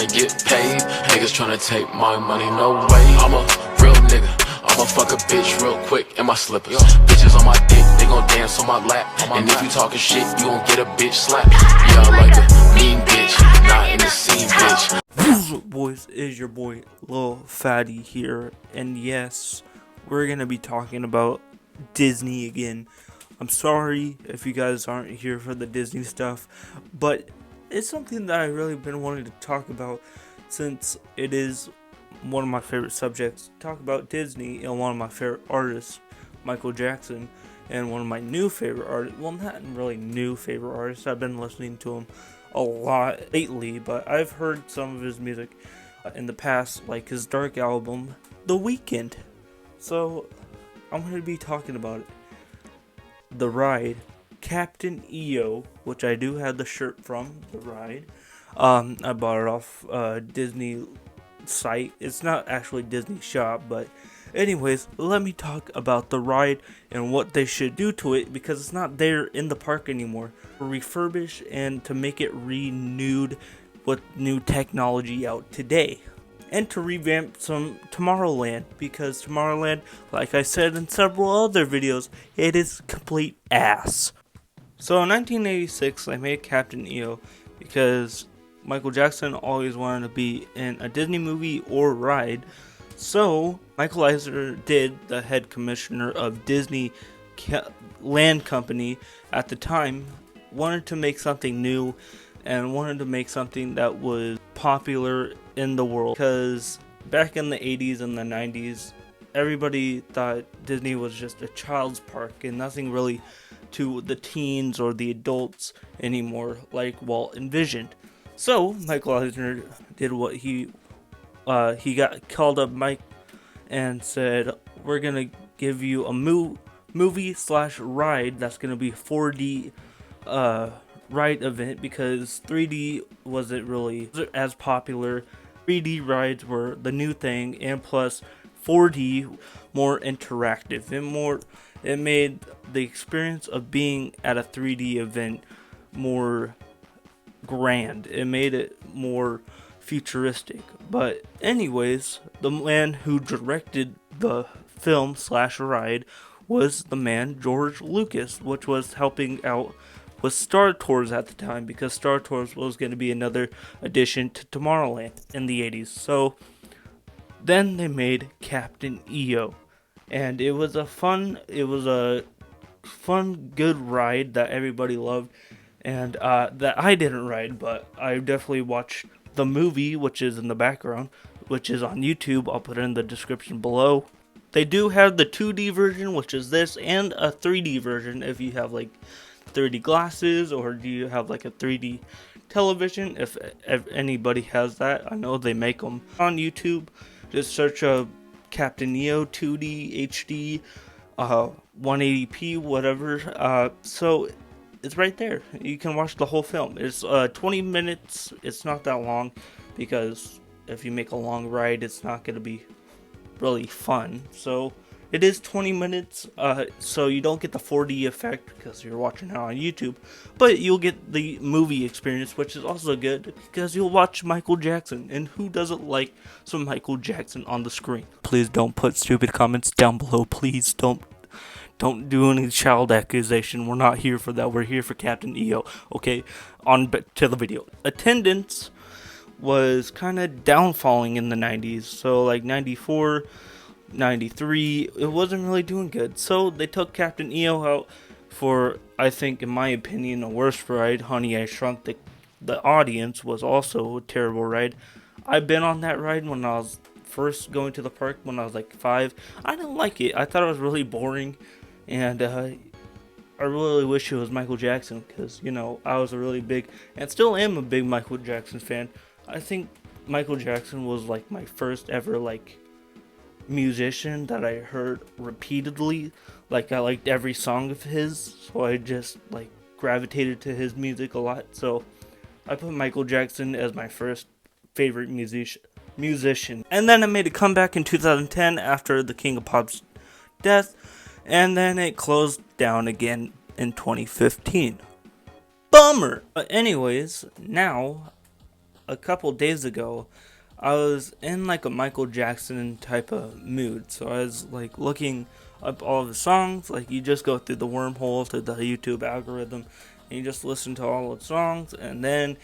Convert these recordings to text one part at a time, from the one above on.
tryna get paid, niggas tryna take my money, no way. I'm a real nigga, I'ma fuck a bitch real quick in my slippers. Bitches on my dick, they gon' dance on my lap. And if you talking shit, you gon' get a bitch slapped. Yeah, I like a mean bitch, not in the scene, bitch. What's up, boys? Is your boy Lil Fatty here, and yes, we're gonna be talking about Disney again. I'm sorry if you guys aren't here for the Disney stuff, but it's something that I've really been wanting to talk about since it is one of my favorite subjects. Talk about Disney and one of my favorite artists, Michael Jackson, and one of my new favorite artists. Well, not really new favorite artists. I've been listening to him a lot lately, but I've heard some of his music in the past, like his Dark album, The Weeknd. So I'm going to be talking about it. The Ride, Captain EO, which I do have the shirt from, The Ride. I bought it off Disney site. It's not actually Disney shop, but anyways, let me talk about The Ride and what they should do to it, because it's not there in the park anymore. Refurbish and to make it renewed with new technology out today. And to revamp some Tomorrowland, because Tomorrowland, like I said in several other videos, it is complete ass. So in 1986, I made Captain EO because Michael Jackson always wanted to be in a Disney movie or ride. So Michael Eisner did, the head commissioner of Disney Land Company at the time, wanted to make something new and wanted to make something that was popular in the world, because back in the 80s and the 90s, everybody thought Disney was just a child's park and nothing really to the teens or the adults anymore, like Walt envisioned. So Michael Eisner did what he got called up Mike and said, we're gonna give you a movie slash ride that's gonna be a 4D ride event, because 3D wasn't really as popular. 3D rides were the new thing, and plus 4D more interactive and it made the experience of being at a 3D event more grand. It made it more futuristic. But anyways, the man who directed the film slash ride was the man George Lucas, which was helping out with Star Tours at the time, because Star Tours was going to be another addition to Tomorrowland in the 80s. So then they made Captain EO, and it was a fun, good ride that everybody loved, and that I didn't ride, but I definitely watched the movie, which is in the background, which is on YouTube. I'll put it in the description below. They do have the 2D version, which is this, and a 3D version if you have like 3D glasses, or do you have like a 3D television. If anybody has that, I know they make them on YouTube. Just search Captain EO 2D HD 180p whatever. So it's right there. You can watch the whole film. It's 20 minutes. It's not that long, because if you make a long ride, it's not going to be really fun. So it is 20 minutes, so you don't get the 4D effect because you're watching it on YouTube, but you'll get the movie experience, which is also good because you'll watch Michael Jackson, and who doesn't like some Michael Jackson on the screen? Please don't put stupid comments down below. Please don't do any child accusation. We're not here for that. We're here for Captain EO. Okay, on to the video. Attendance was kind of downfalling in the 90s, so like 94, 93, it wasn't really doing good. So they took Captain EO out for, I think, in my opinion, a worst ride, Honey, I Shrunk the Audience. Was also a terrible ride. I've been on that ride when I was first going to the park when I was like 5. I didn't like it. I thought it was really boring, and I really wish it was Michael Jackson, because, you know, I was a really big, and still am a big Michael Jackson fan. I think Michael Jackson was like my first ever like musician that I heard repeatedly. Like, I liked every song of his, so I just like gravitated to his music a lot. So I put Michael Jackson as my first favorite musician. And then it made a comeback in 2010 after the King of Pop's death, and then it closed down again in 2015. Bummer! But anyways, now a couple days ago, I was in like a Michael Jackson type of mood. So I was like looking up all of the songs. Like you just go through the wormhole to the YouTube algorithm, and you just listen to all the songs. And then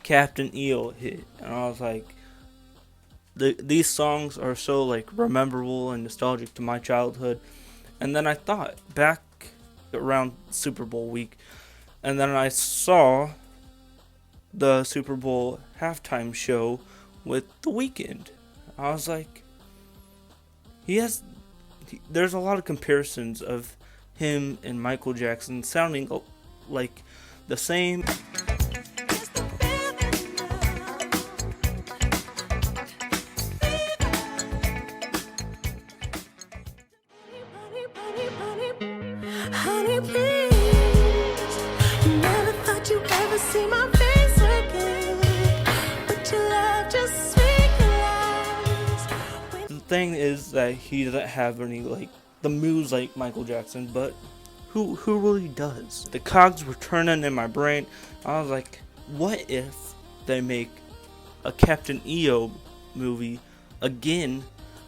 Captain EO hit, and I was like, these songs are so like memorable and nostalgic to my childhood. And then I thought back around Super Bowl week, and then I saw the Super Bowl halftime show with The Weeknd. I was like, there's a lot of comparisons of him and Michael Jackson sounding like the same. Honey, please. Never thought you'd ever see my face again. But your love just speaks lies. The thing is that he doesn't have any like the moves like Michael Jackson, but who really does? The cogs were turning in my brain. I was like, what if they make a Captain EO movie again,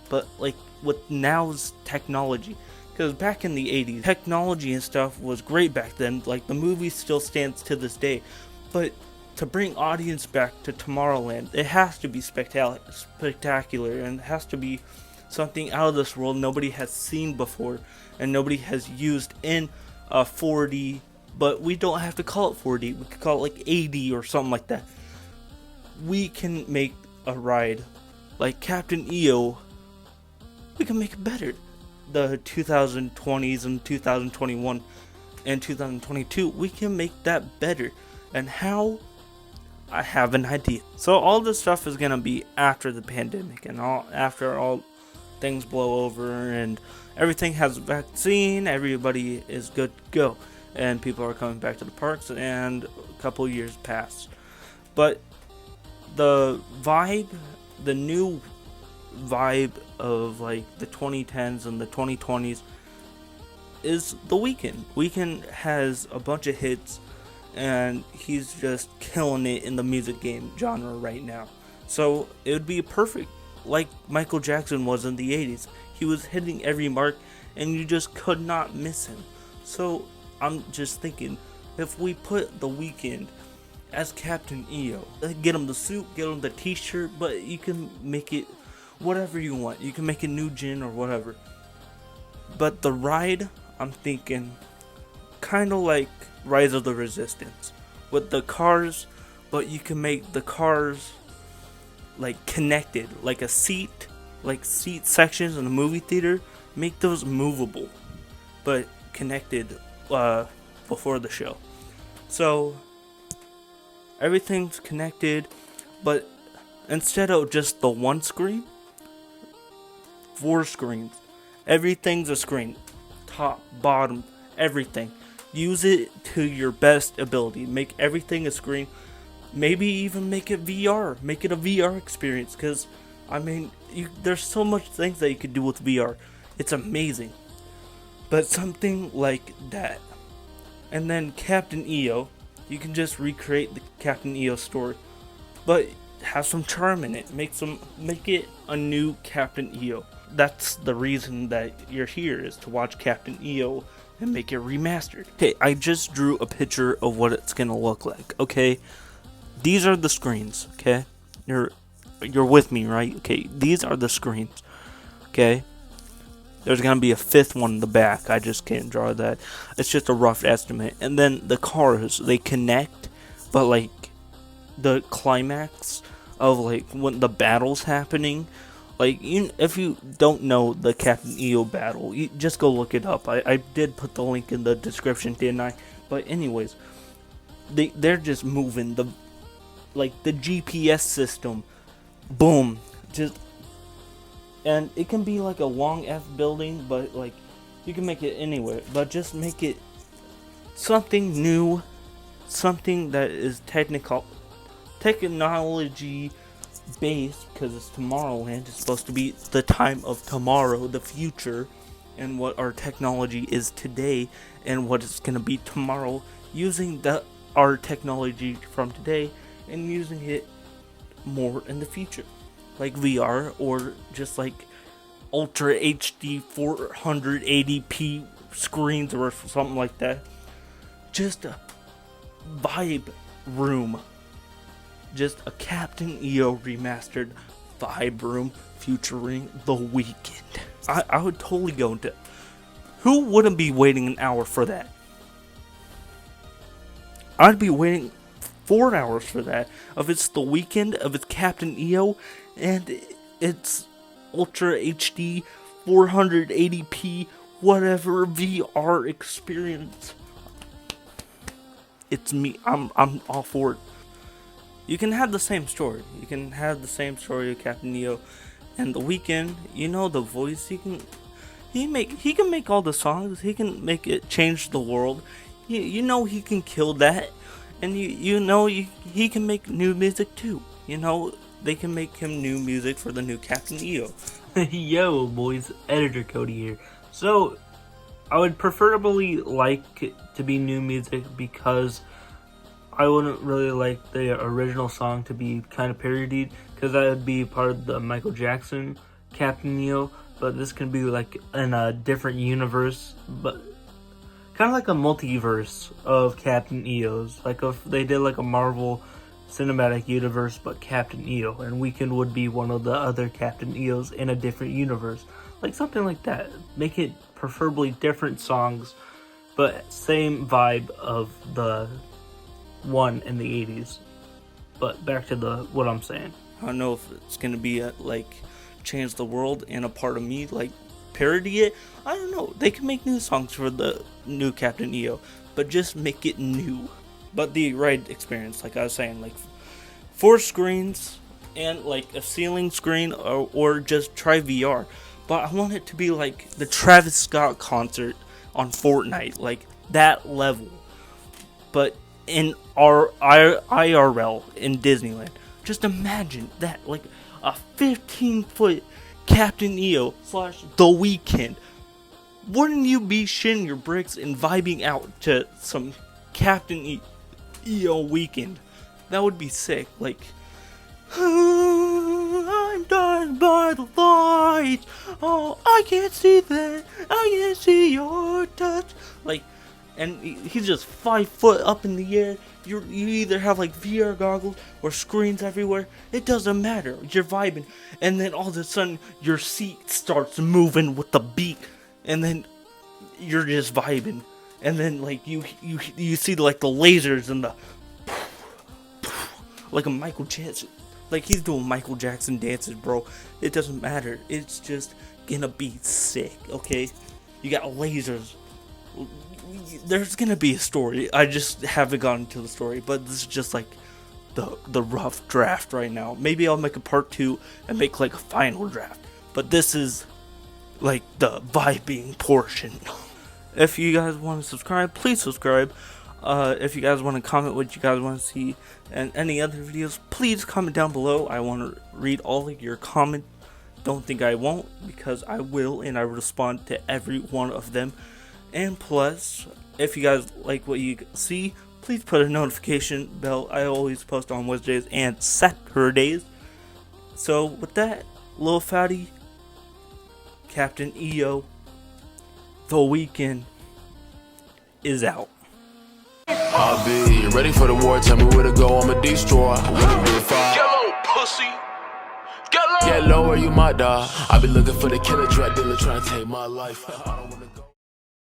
but like with now's technology? Because back in the 80s, technology and stuff was great back then. Like, the movie still stands to this day. But to bring audience back to Tomorrowland, it has to be spectacular. And it has to be something out of this world nobody has seen before. And nobody has used in 4D. But we don't have to call it 4D. We could call it like 8D or something like that. We can make a ride like Captain EO. We can make it better. The 2020s and 2021 and 2022, we can make that better. And how? I have an idea. So all this stuff is gonna be after the pandemic and after all things blow over and everything has a vaccine, everybody is good to go, and people are coming back to the parks, and a couple years pass. But the new vibe of like the 2010s and the 2020s is The Weeknd. Weeknd has a bunch of hits, and he's just killing it in the music game genre right now. So it would be perfect, like Michael Jackson was in the 80s. He was hitting every mark, and you just could not miss him. So I'm just thinking, if we put The Weeknd as Captain EO, get him the suit, get him the t-shirt, but you can make it whatever you want. You can make a new gin or whatever. But the ride, I'm thinking kind of like Rise of the Resistance with the cars, but you can make the cars like connected, like a seat, like seat sections in a movie theater. Make those movable, but connected before the show. So everything's connected, but instead of just the one screen, 4 screens. Everything's a screen. Top, bottom, everything. Use it to your best ability. Make everything a screen. Maybe even make it VR. Make it a VR experience. Because, I mean, there's so much things that you could do with VR. It's amazing. But something like that. And then Captain EO. You can just recreate the Captain EO story. But have some charm in it. Make it a new Captain EO. That's the reason that you're here, is to watch Captain EO and make it remastered. Okay, I just drew a picture of what it's gonna look like. Okay, these are the screens. Okay, you're with me, right? Okay, these are the screens. Okay, there's gonna be a 5th one in the back. I just can't draw that. It's just a rough estimate. And then the cars, they connect, but like the climax of like when the battle's happening. Like, if you don't know the Captain EO battle, you just go look it up. I did put the link in the description, didn't I? But anyways, they're just moving the GPS system. Boom. And it can be like a long F building, but like you can make it anywhere. But just make it something new, something that is technology based, because it's Tomorrowland. It's supposed to be the time of tomorrow, the future, and what our technology is today and what it's going to be tomorrow, using our technology from today and using it more in the future, like VR or just like Ultra HD 480p screens or something like that. Just a vibe room. Just a Captain EO remastered vibe room featuring The Weeknd. I would totally go into. Who wouldn't be waiting an hour for that? I'd be waiting 4 hours for that. If it's The Weeknd, if it's Captain EO, and it's Ultra HD 480p whatever VR experience. It's me. I'm all for it. You can have the same story. You can have the same story of Captain EO and The Weeknd. You know the voice. He can make all the songs. He can make it change the world. You know he can kill that, and you know he can make new music too. You know they can make him new music for the new Captain EO. Yo boys, Editor Cody here. So I would preferably like it to be new music because I wouldn't really like the original song to be kind of parodied, because that would be part of the Michael Jackson Captain EO. But this can be like in a different universe, but kind of like a multiverse of Captain EOs. Like if they did like a Marvel Cinematic Universe, but Captain EO, and Weeknd would be one of the other Captain EOs in a different universe. Like something like that. Make it preferably different songs, but same vibe of the one in the 80s. But back to what I'm saying. I don't know if it's gonna be like change the world and a part of me like parody it. I don't know. They can make new songs for the new Captain EO, but just make it new. But the right experience, like I was saying, like 4 screens and like a ceiling screen, or just try VR. But I want it to be like the Travis Scott concert on Fortnite, like that level. But in our IRL in Disneyland. Just imagine that, like a 15-foot Captain EO / The Weeknd. Wouldn't you be shitting your bricks and vibing out to some Captain EO Weeknd? That would be sick. Like, I'm dying by the light. Oh, I can't see that. I can't see your touch. Like, and he's just 5 foot up in the air. You either have like VR goggles or screens everywhere. It doesn't matter. You're vibing, and then all of a sudden your seat starts moving with the beat, and then you're just vibing, and then like you see like the lasers and the like a Michael Jackson, like he's doing Michael Jackson dances, bro. It doesn't matter. It's just gonna be sick. Okay, you got lasers. There's gonna be a story. I just haven't gotten to the story, but this is just like the rough draft right now. Maybe I'll make a part 2 and make like a final draft, but this is like the vibing portion. If you guys want to subscribe, please subscribe. If you guys want to comment what you guys want to see and any other videos, please comment down below. I want to read all of your comments. Don't think I won't, because I will, and I respond to every one of them. And plus, if you guys like what you see, please put a notification bell. I always post on Wednesdays and Saturdays. So with that, Lil Fatty, Captain EO, The Weeknd is out. I'll be ready for the war. Tell me where to go. I'ma destroy. Get low, pussy. Get low or you might die. I be looking for the killer, drug dealer trying to take my life. I don't wanna go.